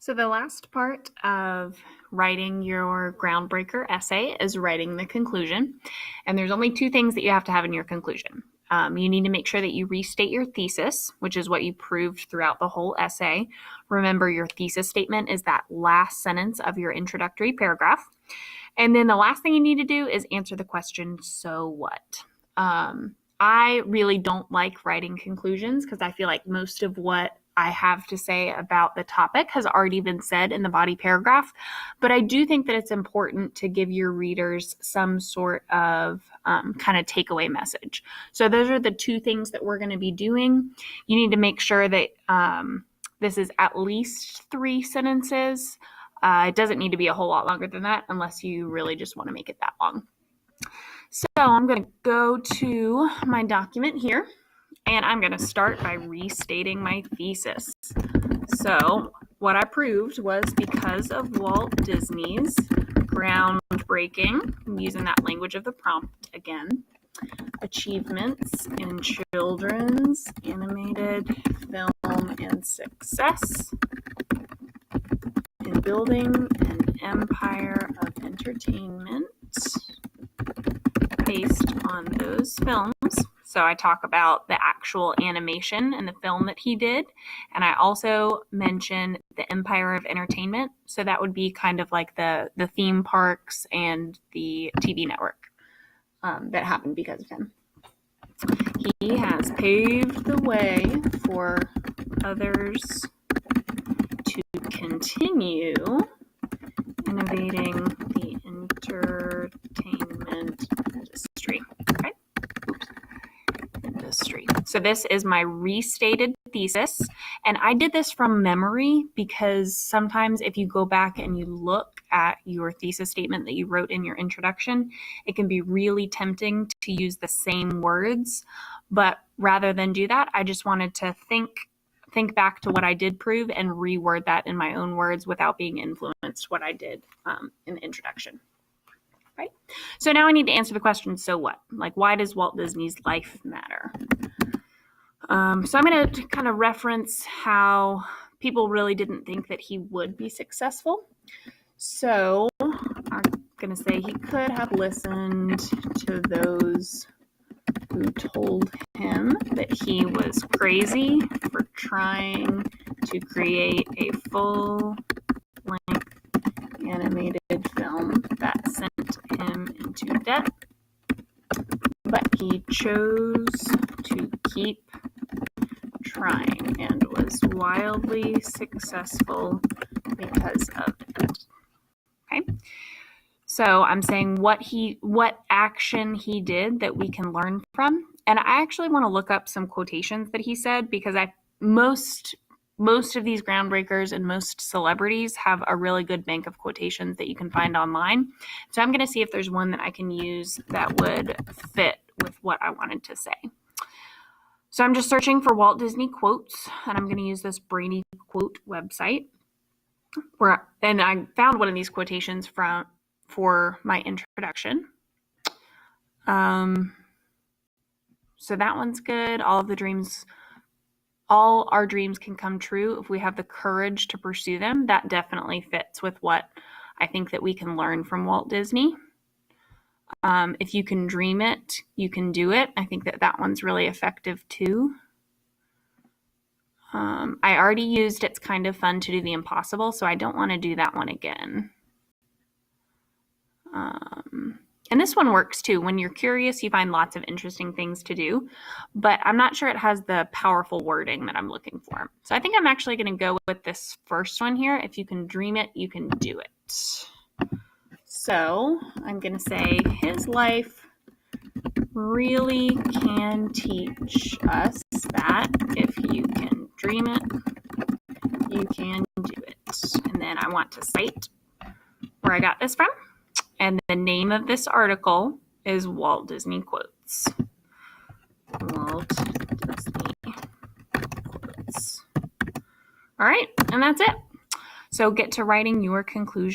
So the last part of writing your Groundbreaker essay is writing the conclusion. And there's only two things that you have to have in your conclusion. You need to make sure that you restate your thesis, which is what you proved throughout the whole essay. Remember, your thesis statement is that last sentence of your introductory paragraph. And then the last thing you need to do is answer the question, so what? I really don't like writing conclusions because I feel like most of what I have to say about the topic has already been said in the body paragraph, but I do think that it's important to give your readers some sort of kind of takeaway message. So those are the two things that we're going to be doing. You need to make sure that this is at least 3 sentences. It doesn't need to be a whole lot longer than that unless you really just want to make it that long. So I'm going to go to my document here. And I'm going to start by restating my thesis. So what I proved was because of Walt Disney's groundbreaking, I'm using that language of the prompt again, achievements in children's animated film and success in building an empire of entertainment based on those films. So I talk about the actual animation and the film that he did. And I also mention the Empire of Entertainment. So that would be kind of like the theme parks and the TV network that happened because of him. He has paved the way for others to continue innovating the entertainment industry. Okay. Industry. So this is my restated thesis, and I did this from memory because sometimes if you go back and you look at your thesis statement that you wrote in your introduction, it can be really tempting to use the same words, but rather than do that, I just wanted to think back to what I did prove and reword that in my own words without being influenced what I did in the introduction. Right? So now I need to answer the question, so what? Like, why does Walt Disney's life matter? So I'm going to kind of reference how people really didn't think that he would be successful. So I'm going to say he could have listened to those who told him that he was crazy for trying to create a full-length animated film that sent him into debt, but he chose to keep trying and was wildly successful because of it. Okay, so I'm saying what action he did that we can learn from, and I actually want to look up some quotations that he said because most of these groundbreakers and most celebrities have a really good bank of quotations that you can find online. So I'm going to see if there's one that I can use that would fit with what I wanted to say. So I'm just searching for Walt Disney quotes, and I'm going to use this Brainy Quote website. And I found one of these quotations for my introduction. So that one's good. All our dreams can come true if we have the courage to pursue them. That definitely fits with what I think that we can learn from Walt Disney. If you can dream it, you can do it. I think that one's really effective too. I already used it's kind of fun to do the impossible, so I don't want to do that one again. And this one works too. When you're curious, you find lots of interesting things to do, but I'm not sure it has the powerful wording that I'm looking for. So I think I'm actually going to go with this first one here. If you can dream it, you can do it. So I'm going to say his life really can teach us that if you can dream it, you can do it. And then I want to cite where I got this from. And the name of this article is Walt Disney Quotes. Walt Disney Quotes. All right, and that's it. So get to writing your conclusion.